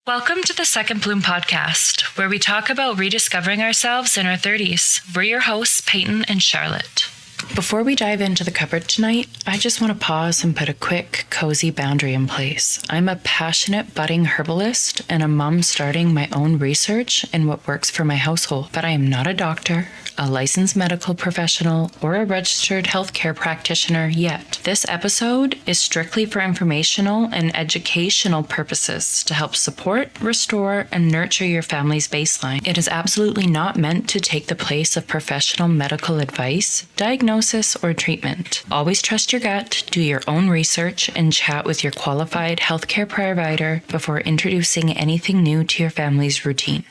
Welcome to the Second Bloom podcast, where we talk about rediscovering ourselves in our 30s. We're your hosts, Peyton and Charlotte. Before we dive into the cupboard tonight, I just want to pause and put a quick, cozy boundary in place. I'm a passionate budding herbalist and a mom starting my own research in what works for my household, but I am not a doctor, a licensed medical professional, or a registered healthcare practitioner yet. This episode is strictly for informational and educational purposes to help support, restore, and nurture your family's baseline. It is absolutely not meant to take the place of professional medical advice, diagnosis, or treatment. Always trust your gut, do your own research, and chat with your qualified healthcare provider before introducing anything new to your family's routine.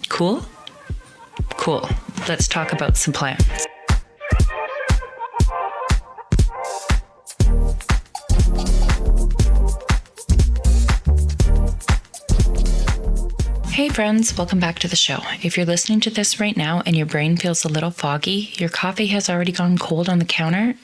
Cool? Cool. Let's talk about some plants. Hey friends, welcome back to the show. If you're listening to this right now and your brain feels a little foggy, your coffee has already gone cold on the counter,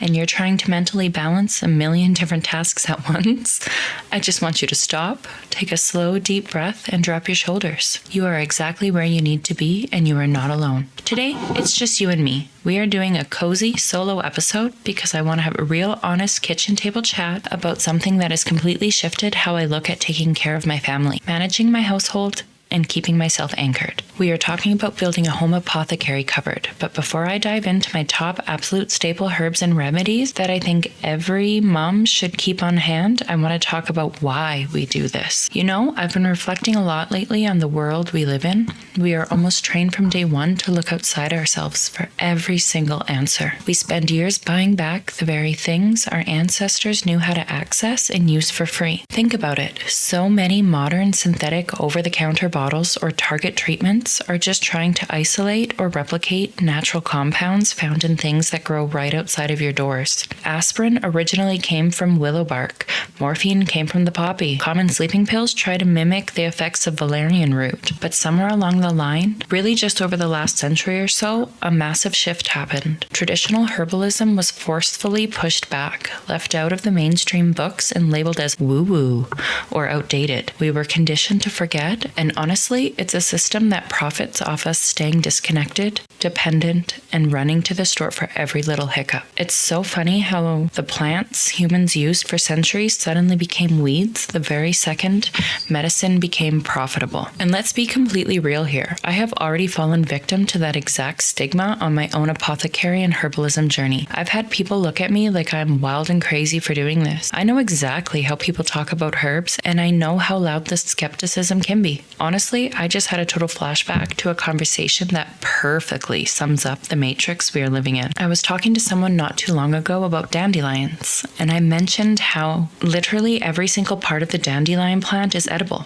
and you're trying to mentally balance a million different tasks at once, I just want you to stop, take a slow, deep breath, and drop your shoulders. You are exactly where you need to be, and you are not alone. Today, it's just you and me. We are doing a cozy solo episode because I want to have a real honest kitchen table chat about something that has completely shifted how I look at taking care of my family, managing my household, and keeping myself anchored. We are talking about building a home apothecary cupboard, but before I dive into my top absolute staple herbs and remedies that I think every mom should keep on hand, I want to talk about why we do this. You know, I've been reflecting a lot lately on the world we live in. We are almost trained from day one to look outside ourselves for every single answer. We spend years buying back the very things our ancestors knew how to access and use for free. Think about it. So many modern synthetic over-the-counter bottles or target treatments are just trying to isolate or replicate natural compounds found in things that grow right outside of your doors. Aspirin originally came from willow bark. Morphine came from the poppy. Common sleeping pills try to mimic the effects of valerian root. But somewhere along the line, really just over the last century or so, a massive shift happened. Traditional herbalism was forcefully pushed back, left out of the mainstream books and labeled as woo-woo or outdated. We were conditioned to forget, and honestly, it's a system that profits off us staying disconnected, dependent, and running to the store for every little hiccup. It's so funny how the plants humans used for centuries suddenly became weeds the very second medicine became profitable. And let's be completely real here. I have already fallen victim to that exact stigma on my own apothecary and herbalism journey. I've had people look at me like I'm wild and crazy for doing this. I know exactly how people talk about herbs, and I know how loud the skepticism can be. Honestly, I just had a total flashback to a conversation that perfectly sums up the matrix we are living in. I was talking to someone not too long ago about dandelions, and I mentioned how literally every single part of the dandelion plant is edible.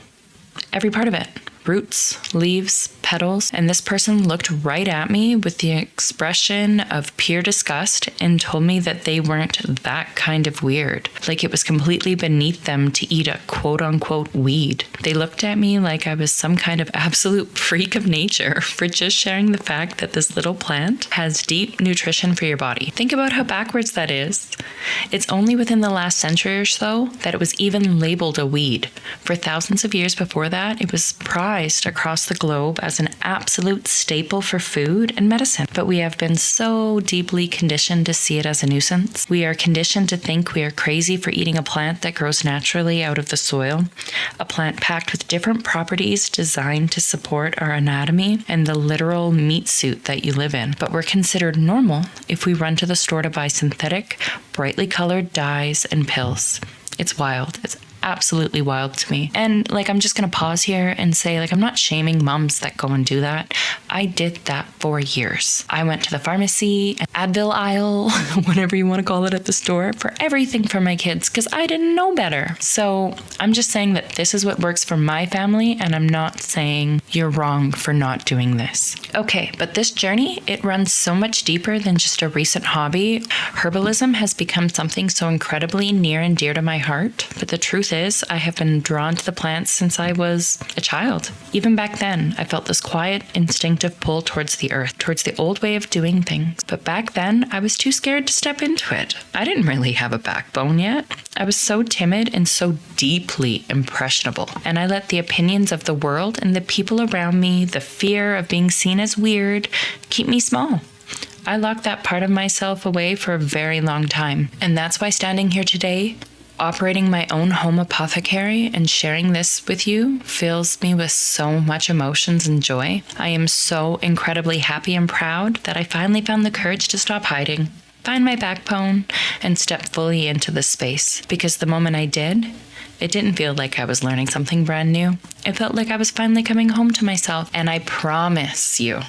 Every part of it. Roots, leaves, petals, and this person looked right at me with the expression of pure disgust and told me that they weren't that kind of weird, like it was completely beneath them to eat a quote-unquote weed. They looked at me like I was some kind of absolute freak of nature for just sharing the fact that this little plant has deep nutrition for your body. Think about how backwards that is. It's only within the last century or so that it was even labeled a weed. For thousands of years before that, it was prized across the globe as an absolute staple for food and medicine. But we have been so deeply conditioned to see it as a nuisance. We are conditioned to think we are crazy for eating a plant that grows naturally out of the soil, a plant packed with different properties designed to support our anatomy and the literal meat suit that you live in. But we're considered normal if we run to the store to buy synthetic, brightly colored dyes and pills. It's wild. It's absolutely wild to me. And I'm just going to pause here and say, I'm not shaming moms that go and do that. I did that for years. I went to the pharmacy, an Advil aisle, whatever you want to call it at the store, for everything for my kids because I didn't know better. So I'm just saying that this is what works for my family, and I'm not saying you're wrong for not doing this. Okay, but this journey, it runs so much deeper than just a recent hobby. Herbalism has become something so incredibly near and dear to my heart. But the truth is, I have been drawn to the plants since I was a child. Even back then, I felt this quiet, instinctive pull towards the earth, towards the old way of doing things. But back then, I was too scared to step into it. I didn't really have a backbone yet. I was so timid and so deeply impressionable. And I let the opinions of the world and the people around me, the fear of being seen as weird, keep me small. I locked that part of myself away for a very long time. And that's why standing here today, operating my own home apothecary and sharing this with you fills me with so much emotions and joy. I am so incredibly happy and proud that I finally found the courage to stop hiding, find my backbone, and step fully into this space. Because the moment I did, it didn't feel like I was learning something brand new. It felt like I was finally coming home to myself. And I promise you,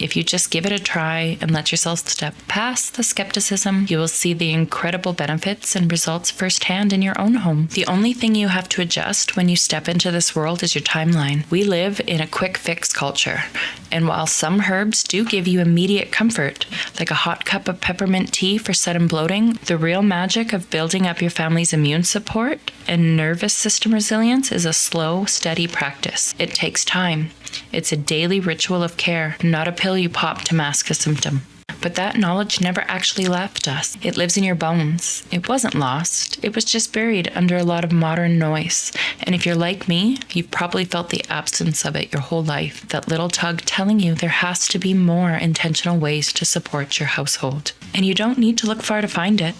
if you just give it a try and let yourself step past the skepticism, you will see the incredible benefits and results firsthand in your own home. The only thing you have to adjust when you step into this world is your timeline. We live in a quick fix culture, and while some herbs do give you immediate comfort, like a hot cup of peppermint tea for sudden bloating, the real magic of building up your family's immune support and nervous system resilience is a slow, steady practice. It takes time. It's a daily ritual of care, not a pill you pop to mask a symptom. But that knowledge never actually left us. It lives in your bones. It wasn't lost. It was just buried under a lot of modern noise. And if you're like me, you've probably felt the absence of it your whole life. That little tug telling you there has to be more intentional ways to support your household. And you don't need to look far to find it.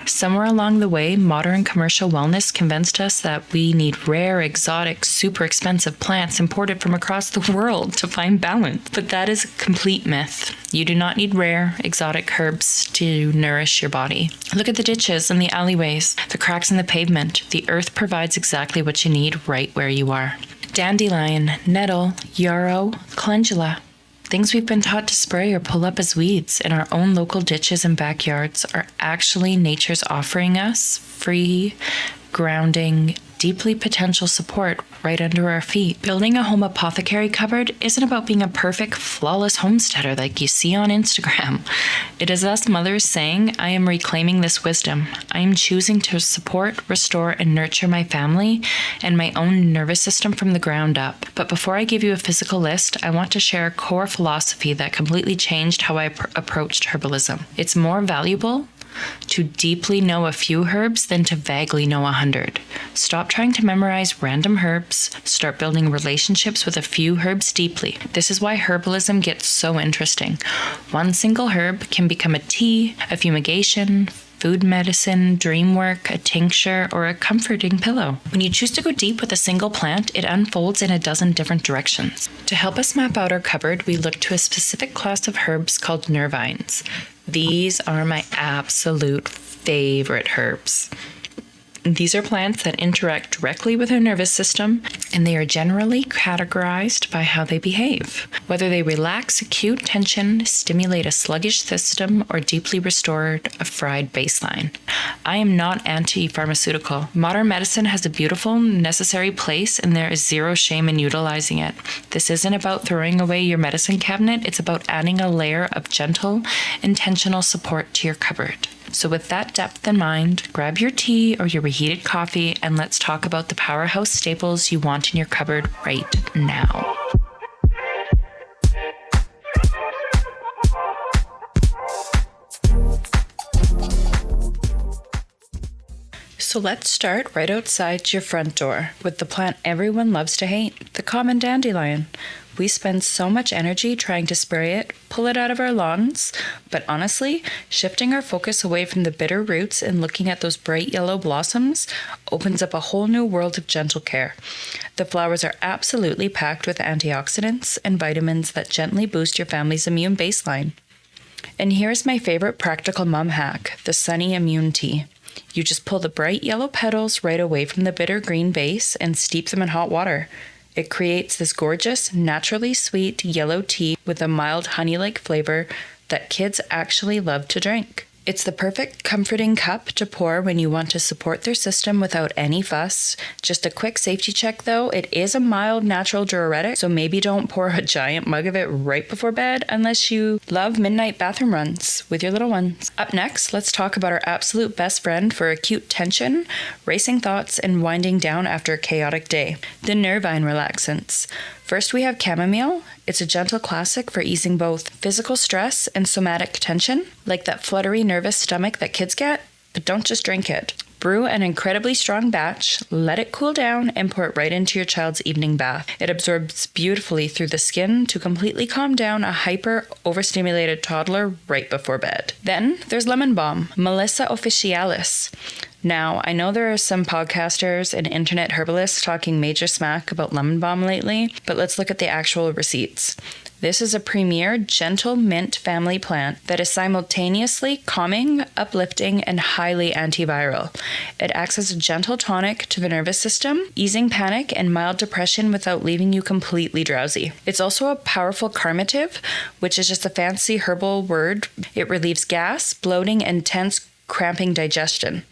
Somewhere along the way, modern commercial wellness convinced us that we need rare, exotic, super expensive plants imported from across the world to find balance. But that is a complete myth. You do not need rare, exotic herbs to nourish your body. Look at the ditches and the alleyways, the cracks in the pavement. The earth provides exactly what you need right where you are. Dandelion, nettle, yarrow, calendula. Things we've been taught to spray or pull up as weeds in our own local ditches and backyards are actually nature's offering us free, grounding, deeply potential support right under our feet. Building a home apothecary cupboard isn't about being a perfect, flawless homesteader like you see on Instagram. It is us mothers saying, I am reclaiming this wisdom. I am choosing to support, restore, and nurture my family and my own nervous system from the ground up. But before I give you a physical list, I want to share a core philosophy that completely changed how I approached herbalism. It's more valuable to deeply know a few herbs than to vaguely know 100. Stop trying to memorize random herbs. Start building relationships with a few herbs deeply. This is why herbalism gets so interesting. One single herb can become a tea, a fumigation, food medicine, dream work, a tincture, or a comforting pillow. When you choose to go deep with a single plant, it unfolds in a dozen different directions. To help us map out our cupboard, we look to a specific class of herbs called Nervines. These are my absolute favorite herbs. These are plants that interact directly with our nervous system, and they are generally categorized by how they behave. Whether they relax acute tension, stimulate a sluggish system, or deeply restore a fried baseline. I am not anti-pharmaceutical. Modern medicine has a beautiful, necessary place, and there is zero shame in utilizing it. This isn't about throwing away your medicine cabinet. It's about adding a layer of gentle, intentional support to your cupboard. So with that depth in mind, grab your tea or your reheated coffee and let's talk about the powerhouse staples you want in your cupboard right now. So let's start right outside your front door with the plant everyone loves to hate, the common dandelion. We spend so much energy trying to spray it, pull it out of our lawns, but honestly, shifting our focus away from the bitter roots and looking at those bright yellow blossoms opens up a whole new world of gentle care. The flowers are absolutely packed with antioxidants and vitamins that gently boost your family's immune baseline. And here's my favorite practical mom hack, the Sunny Immune Tea. You just pull the bright yellow petals right away from the bitter green base and steep them in hot water. It creates this gorgeous, naturally sweet yellow tea with a mild honey-like flavor that kids actually love to drink. It's the perfect comforting cup to pour when you want to support their system without any fuss. Just a quick safety check though, it is a mild natural diuretic, so maybe don't pour a giant mug of it right before bed unless you love midnight bathroom runs with your little ones. Up next, let's talk about our absolute best friend for acute tension, racing thoughts, and winding down after a chaotic day, the Nervine relaxants. First, we have chamomile. It's a gentle classic for easing both physical stress and somatic tension, like that fluttery nervous stomach that kids get, but don't just drink it. Brew an incredibly strong batch, let it cool down, and pour it right into your child's evening bath. It absorbs beautifully through the skin to completely calm down a hyper overstimulated toddler right before bed. Then there's lemon balm, Melissa officinalis. Now, I know there are some podcasters and internet herbalists talking major smack about lemon balm lately, but let's look at the actual receipts. This is a premier gentle mint family plant that is simultaneously calming, uplifting, and highly antiviral. It acts as a gentle tonic to the nervous system, easing panic and mild depression without leaving you completely drowsy. It's also a powerful carminative, which is just a fancy herbal word. It relieves gas, bloating, and tense cramping digestion,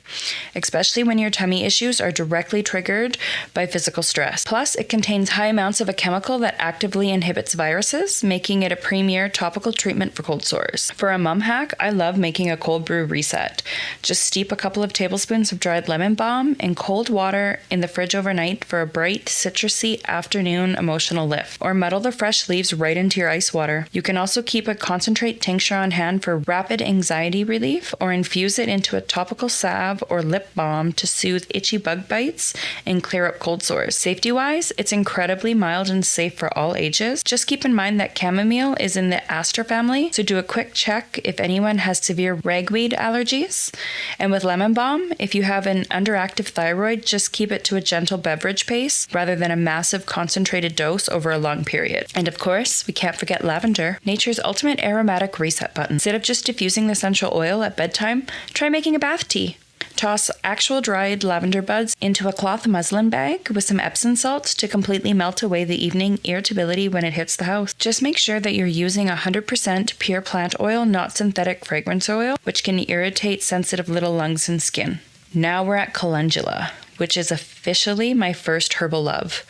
especially when your tummy issues are directly triggered by physical stress. Plus, it contains high amounts of a chemical that actively inhibits viruses, making it a premier topical treatment for cold sores. For a mum hack, I love making a cold brew reset. Just steep a couple of tablespoons of dried lemon balm in cold water in the fridge overnight for a bright, citrusy afternoon emotional lift, or muddle the fresh leaves right into your ice water. You can also keep a concentrate tincture on hand for rapid anxiety relief, or infuse it into a topical salve or lip balm to soothe itchy bug bites and clear up cold sores. Safety-wise, it's incredibly mild and safe for all ages. Just keep in mind that chamomile is in the aster family, so do a quick check if anyone has severe ragweed allergies. And with lemon balm, if you have an underactive thyroid, just keep it to a gentle beverage pace rather than a massive concentrated dose over a long period. And of course, we can't forget lavender, nature's ultimate aromatic reset button. Instead of just diffusing the essential oil at bedtime, try making a bath tea. Toss actual dried lavender buds into a cloth muslin bag with some Epsom salts to completely melt away the evening irritability when it hits the house. Just make sure that you're using 100% pure plant oil, not synthetic fragrance oil, which can irritate sensitive little lungs and skin. Now we're at calendula, which is officially my first herbal love.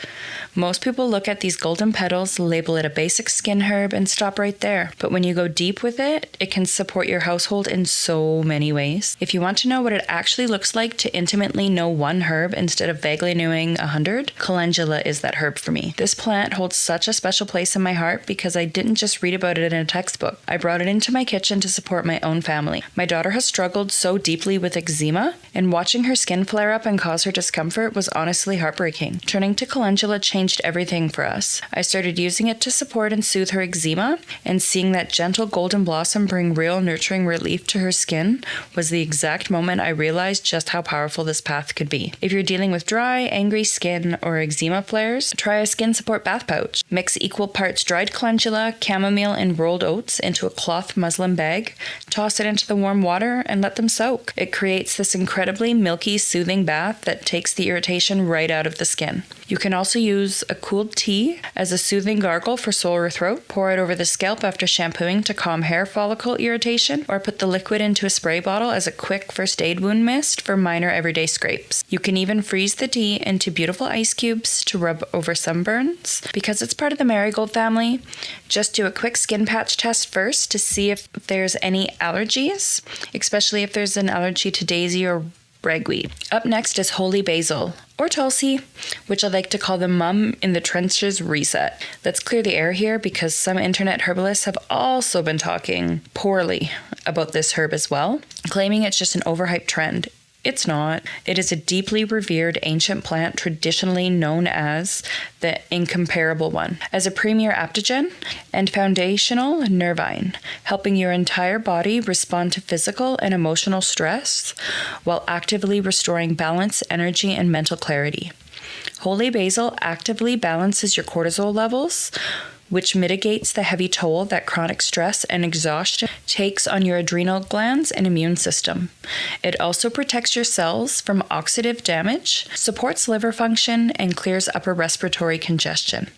Most people look at these golden petals, label it a basic skin herb, and stop right there. But when you go deep with it, it can support your household in so many ways. If you want to know what it actually looks like to intimately know one herb instead of vaguely knowing 100, calendula is that herb for me. This plant holds such a special place in my heart because I didn't just read about it in a textbook. I brought it into my kitchen to support my own family. My daughter has struggled so deeply with eczema, and watching her skin flare up and cause her discomfort was honestly heartbreaking. Turning to calendula changed everything for us. I started using it to support and soothe her eczema, and seeing that gentle golden blossom bring real nurturing relief to her skin was the exact moment I realized just how powerful this path could be. If you're dealing with dry, angry skin or eczema flares, try a skin support bath pouch. Mix equal parts dried calendula, chamomile, and rolled oats into a cloth muslin bag, toss it into the warm water, and let them soak. It creates this incredibly milky, soothing bath that takes the irritation right out of the skin. You can also use a cooled tea as a soothing gargle for sore throat. Pour it over the scalp after shampooing to calm hair follicle irritation, or put the liquid into a spray bottle as a quick first aid wound mist for minor everyday scrapes. You can even freeze the tea into beautiful ice cubes to rub over sunburns. Because it's part of the marigold family, just do a quick skin patch test first to see if there's any allergies, especially if there's an allergy to daisy or ragweed. Up next is holy basil, or tulsi, which I like to call the mum in the trenches reset. Let's clear the air here because some internet herbalists have also been talking poorly about this herb as well, claiming it's just an overhyped trend. It's not. It is a deeply revered ancient plant traditionally known as the incomparable one, as a premier aptogen and foundational nervine, helping your entire body respond to physical and emotional stress while actively restoring balance, energy, and mental clarity. Holy basil actively balances your cortisol levels, which mitigates the heavy toll that chronic stress and exhaustion takes on your adrenal glands and immune system. It also protects your cells from oxidative damage, supports liver function, and clears upper respiratory congestion.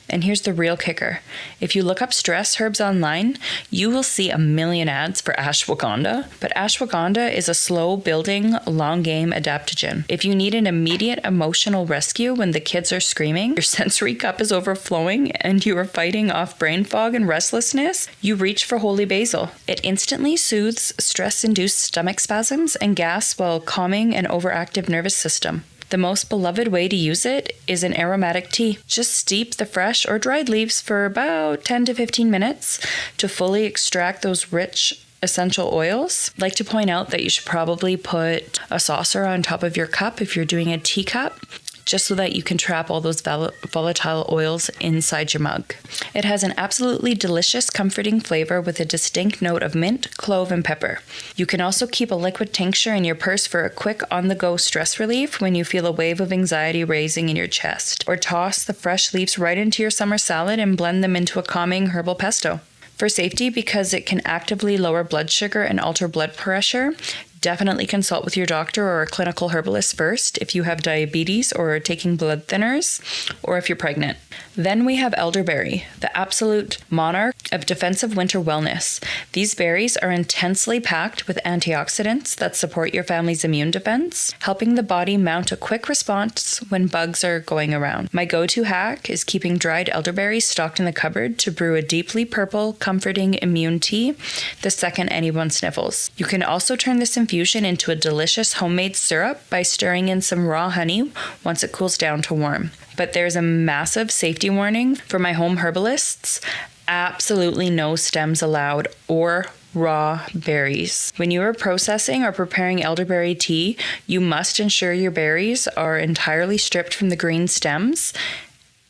And here's the real kicker. If you look up stress herbs online, you will see a million ads for ashwagandha, but ashwagandha is a slow-building, long-game adaptogen. If you need an immediate emotional rescue when the kids are screaming, your sensory cup is overflowing, and you are fighting off brain fog and restlessness, you reach for holy basil. It instantly soothes stress-induced stomach spasms and gas while calming an overactive nervous system. The most beloved way to use it is an aromatic tea. Just steep the fresh or dried leaves for about 10 to 15 minutes to fully extract those rich essential oils. I'd like to point out that you should probably put a saucer on top of your cup if you're doing a teacup, just so that you can trap all those volatile oils inside your mug. It has an absolutely delicious, comforting flavor with a distinct note of mint, clove, and pepper. You can also keep a liquid tincture in your purse for a quick on-the-go stress relief when you feel a wave of anxiety raising in your chest, or toss the fresh leaves right into your summer salad and blend them into a calming herbal pesto. For safety, because it can actively lower blood sugar and alter blood pressure, definitely consult with your doctor or a clinical herbalist first if you have diabetes or are taking blood thinners, or if you're pregnant. Then we have elderberry, the absolute monarch of defensive winter wellness. These berries are intensely packed with antioxidants that support your family's immune defense, helping the body mount a quick response when bugs are going around. My go-to hack is keeping dried elderberries stocked in the cupboard to brew a deeply purple, comforting immune tea the second anyone sniffles. You can also turn this infusion into a delicious homemade syrup by stirring in some raw honey once it cools down to warm. But there's a massive safety warning for my home herbalists. Absolutely no stems allowed or raw berries. When you are processing or preparing elderberry tea, you must ensure your berries are entirely stripped from the green stems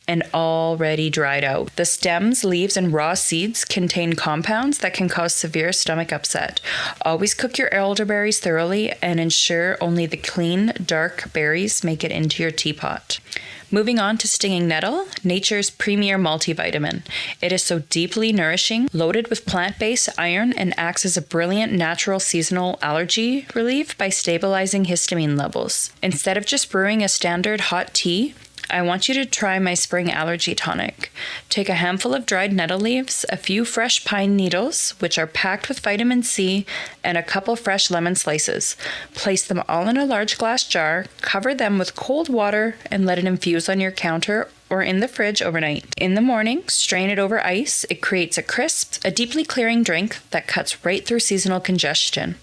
and already dried out. The stems, leaves, and raw seeds contain compounds that can cause severe stomach upset. Always cook your elderberries thoroughly and ensure only the clean, dark berries make it into your teapot. Moving on to stinging nettle, nature's premier multivitamin. It is so deeply nourishing, loaded with plant-based iron, and acts as a brilliant natural seasonal allergy relief by stabilizing histamine levels. Instead of just brewing a standard hot tea, I want you to try my spring allergy tonic. Take a handful of dried nettle leaves, a few fresh pine needles, which are packed with vitamin C, and a couple fresh lemon slices. Place them all in a large glass jar, cover them with cold water, and let it infuse on your counter or in the fridge overnight. In the morning, strain it over ice. It creates a deeply clearing drink that cuts right through seasonal congestion.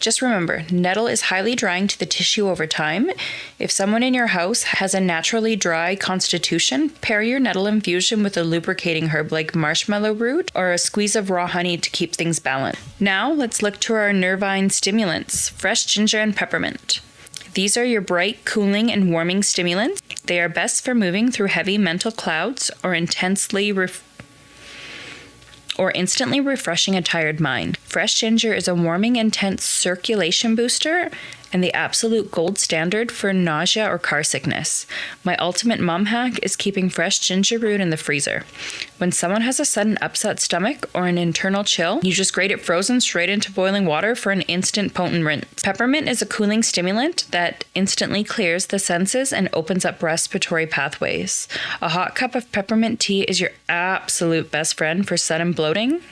Just remember, nettle is highly drying to the tissue over time. If someone in your house has a naturally dry constitution, pair your nettle infusion with a lubricating herb like marshmallow root or a squeeze of raw honey to keep things balanced. Now, let's look to our Nervine stimulants, fresh ginger and peppermint. These are your bright, cooling, and warming stimulants. They are best for moving through heavy mental clouds or instantly refreshing a tired mind. Fresh ginger is a warming, intense circulation booster and the absolute gold standard for nausea or car sickness. My ultimate mom hack is keeping fresh ginger root in the freezer. When someone has a sudden upset stomach or an internal chill, you just grate it frozen straight into boiling water for an instant potent rinse. Peppermint is a cooling stimulant that instantly clears the senses and opens up respiratory pathways. A hot cup of peppermint tea is your absolute best friend for sudden bloating,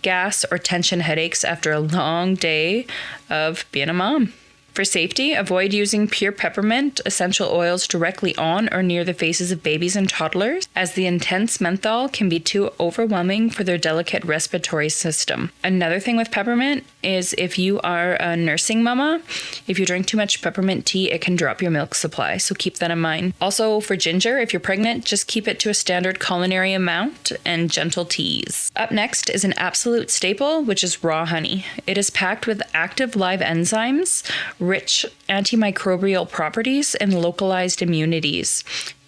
gas, or tension headaches after a long day of being a mom. For safety, avoid using pure peppermint essential oils directly on or near the faces of babies and toddlers, as the intense menthol can be too overwhelming for their delicate respiratory system. Another thing with peppermint is if you are a nursing mama, if you drink too much peppermint tea, it can drop your milk supply, so keep that in mind. Also, for ginger, if you're pregnant, just keep it to a standard culinary amount and gentle teas. Up next is an absolute staple, which is raw honey. It is packed with active live enzymes, rich antimicrobial properties, and localized immunities.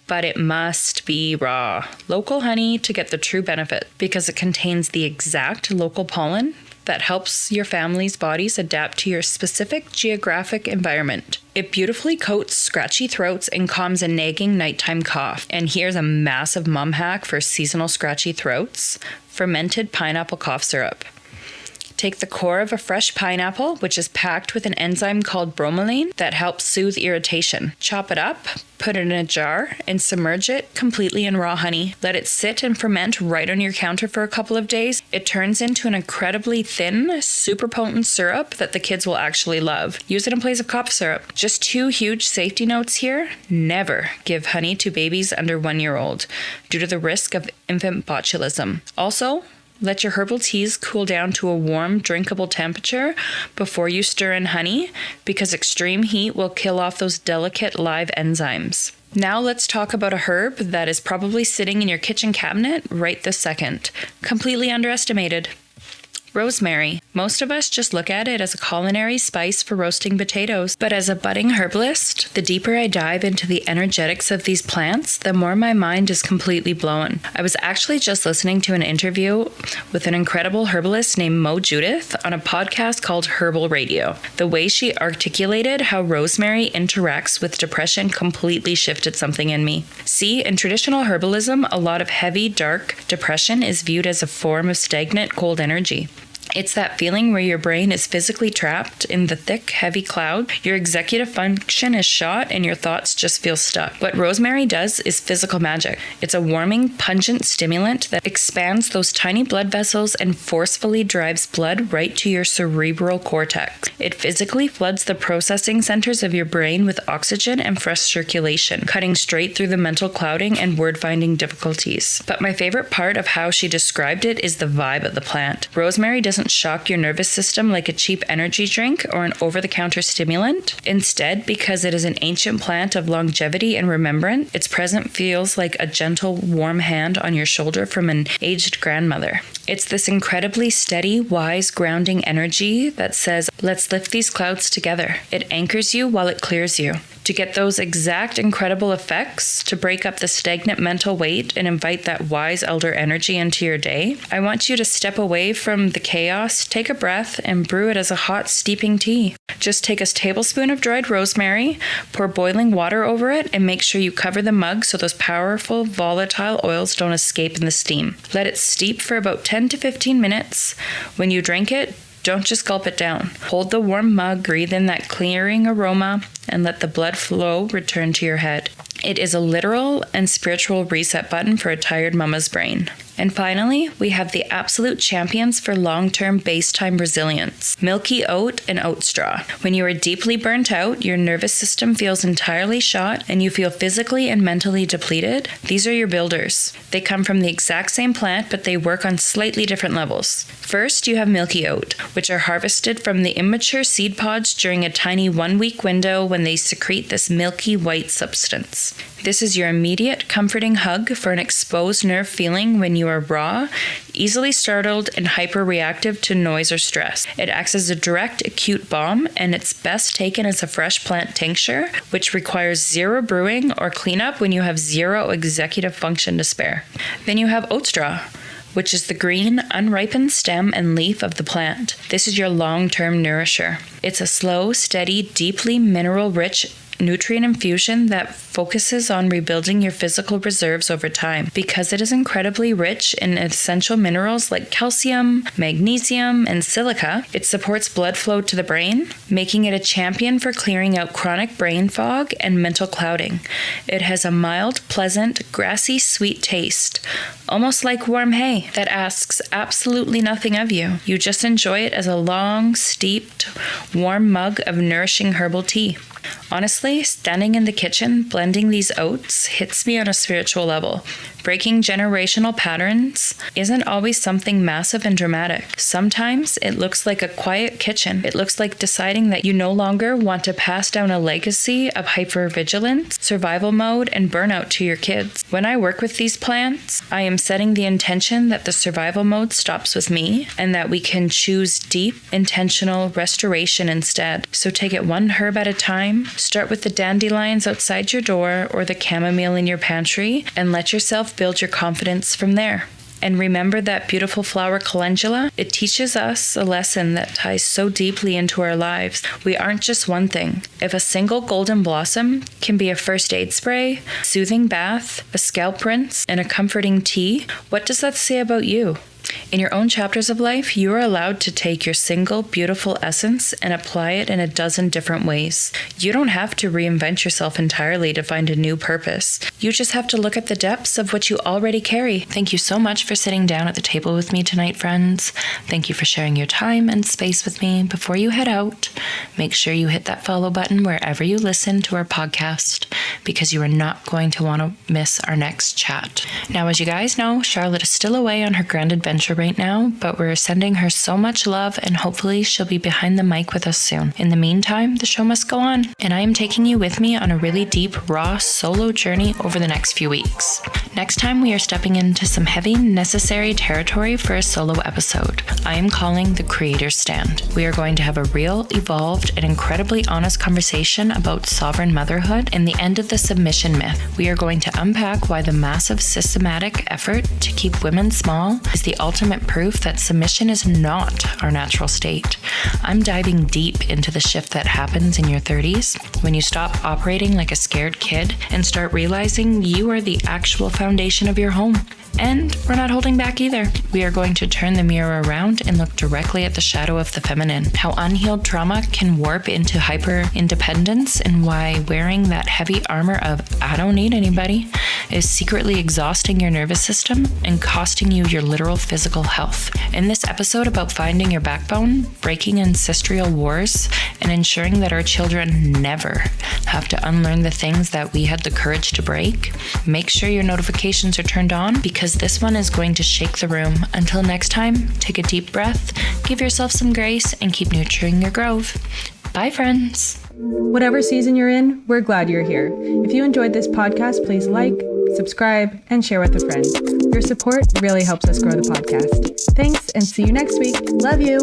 But it must be raw, local honey to get the true benefit, because it contains the exact local pollen that helps your family's bodies adapt to your specific geographic environment. It beautifully coats scratchy throats and calms a nagging nighttime cough. And here's a massive mom hack for seasonal scratchy throats: fermented pineapple cough syrup. Take the core of a fresh pineapple, which is packed with an enzyme called bromelain that helps soothe irritation. Chop it up, put it in a jar, and submerge it completely in raw honey. Let it sit and ferment right on your counter for a couple of days. It turns into an incredibly thin, super potent syrup that the kids will actually love. Use it in place of cough syrup. Just 2 huge safety notes here. Never give honey to babies under 1 year old due to the risk of infant botulism. Also, let your herbal teas cool down to a warm, drinkable temperature before you stir in honey, because extreme heat will kill off those delicate live enzymes. Now let's talk about a herb that is probably sitting in your kitchen cabinet right this second. Completely underestimated. Rosemary. Most of us just look at it as a culinary spice for roasting potatoes, but as a budding herbalist, the deeper I dive into the energetics of these plants, the more my mind is completely blown. I was actually just listening to an interview with an incredible herbalist named Mo Judith on a podcast called Herbal Radio. The way she articulated how rosemary interacts with depression completely shifted something in me. See, in traditional herbalism, a lot of heavy, dark depression is viewed as a form of stagnant, cold energy. It's that feeling where your brain is physically trapped in the thick, heavy cloud, your executive function is shot, and your thoughts just feel stuck. What rosemary does is physical magic. It's a warming, pungent stimulant that expands those tiny blood vessels and forcefully drives blood right to your cerebral cortex. It physically floods the processing centers of your brain with oxygen and fresh circulation, cutting straight through the mental clouding and word-finding difficulties. But my favorite part of how she described it is the vibe of the plant. Rosemary doesn't shock your nervous system like a cheap energy drink or an over-the-counter stimulant. Instead, because it is an ancient plant of longevity and remembrance, its presence feels like a gentle, warm hand on your shoulder from an aged grandmother. It's this incredibly steady, wise, grounding energy that says, let's lift these clouds together. It anchors you while it clears you. To get those exact incredible effects, to break up the stagnant mental weight and invite that wise elder energy into your day, I want you to step away from the chaos, take a breath, and brew it as a hot, steeping tea. Just take a tablespoon of dried rosemary, pour boiling water over it, and make sure you cover the mug so those powerful, volatile oils don't escape in the steam. Let it steep for about 10 to 15 minutes. When you drink it, don't just gulp it down. Hold the warm mug, breathe in that clearing aroma, and let the blood flow return to your head. It is a literal and spiritual reset button for a tired mama's brain. And finally, we have the absolute champions for long-term base time resilience: milky oat and oat straw. When you are deeply burnt out, your nervous system feels entirely shot, and you feel physically and mentally depleted, these are your builders. They come from the exact same plant, but they work on slightly different levels. First, you have milky oat, which are harvested from the immature seed pods during a tiny 1-week window when they secrete this milky white substance. This is your immediate comforting hug for an exposed nerve feeling when you are raw, easily startled, and hyper-reactive to noise or stress. It acts as a direct acute balm, and it's best taken as a fresh plant tincture, which requires 0 brewing or cleanup when you have 0 executive function to spare. Then you have oat straw, which is the green, unripened stem and leaf of the plant. This is your long-term nourisher. It's a slow, steady, deeply mineral-rich nutrient infusion that focuses on rebuilding your physical reserves over time. Because it is incredibly rich in essential minerals like calcium, magnesium, and silica, it supports blood flow to the brain, making it a champion for clearing out chronic brain fog and mental clouding. It has a mild, pleasant, grassy, sweet taste, almost like warm hay, that asks absolutely nothing of you. You just enjoy it as a long, steeped, warm mug of nourishing herbal tea. Honestly, standing in the kitchen, blending these oats hits me on a spiritual level. Breaking generational patterns isn't always something massive and dramatic. Sometimes it looks like a quiet kitchen. It looks like deciding that you no longer want to pass down a legacy of hypervigilance, survival mode, and burnout to your kids. When I work with these plants, I am setting the intention that the survival mode stops with me and that we can choose deep, intentional restoration instead. So take it one herb at a time. Start with the dandelions outside your door or the chamomile in your pantry, and let yourself build your confidence from there. And remember that beautiful flower calendula? It teaches us a lesson that ties so deeply into our lives. We aren't just one thing. If a single golden blossom can be a first aid spray, soothing bath, a scalp rinse, and a comforting tea, what does that say about you? In your own chapters of life, you are allowed to take your single beautiful essence and apply it in a dozen different ways. You don't have to reinvent yourself entirely to find a new purpose. You just have to look at the depths of what you already carry. Thank you so much for sitting down at the table with me tonight, friends. Thank you for sharing your time and space with me. Before you head out, make sure you hit that follow button wherever you listen to our podcast, because you are not going to want to miss our next chat. Now, as you guys know, Charlotte is still away on her grand adventure right now, but we're sending her so much love, and hopefully she'll be behind the mic with us soon. In the meantime, the show must go on, and I am taking you with me on a really deep, raw, solo journey over the next few weeks. Next time, we are stepping into some heavy, necessary territory for a solo episode. I am calling the Creator's Stand. We are going to have a real, evolved, and incredibly honest conversation about sovereign motherhood and the end of the submission myth. We are going to unpack why the massive systematic effort to keep women small is the ultimate proof that submission is not our natural state. I'm diving deep into the shift that happens in your 30s when you stop operating like a scared kid and start realizing you are the actual foundation of your home. And we're not holding back either. We are going to turn the mirror around and look directly at the shadow of the feminine, how unhealed trauma can warp into hyper-independence, and why wearing that heavy armor of "I don't need anybody" is secretly exhausting your nervous system and costing you your literal physical health. In this episode about finding your backbone, breaking ancestral wars, and ensuring that our children never have to unlearn the things that we had the courage to break, make sure your notifications are turned on, because this one is going to shake the room. Until next time, take a deep breath, give yourself some grace, and keep nurturing your grove. Bye, friends. Whatever season you're in, we're glad you're here. If you enjoyed this podcast, please like, subscribe, and share with a friend. Your support really helps us grow the podcast. Thanks, and see you next week. Love you.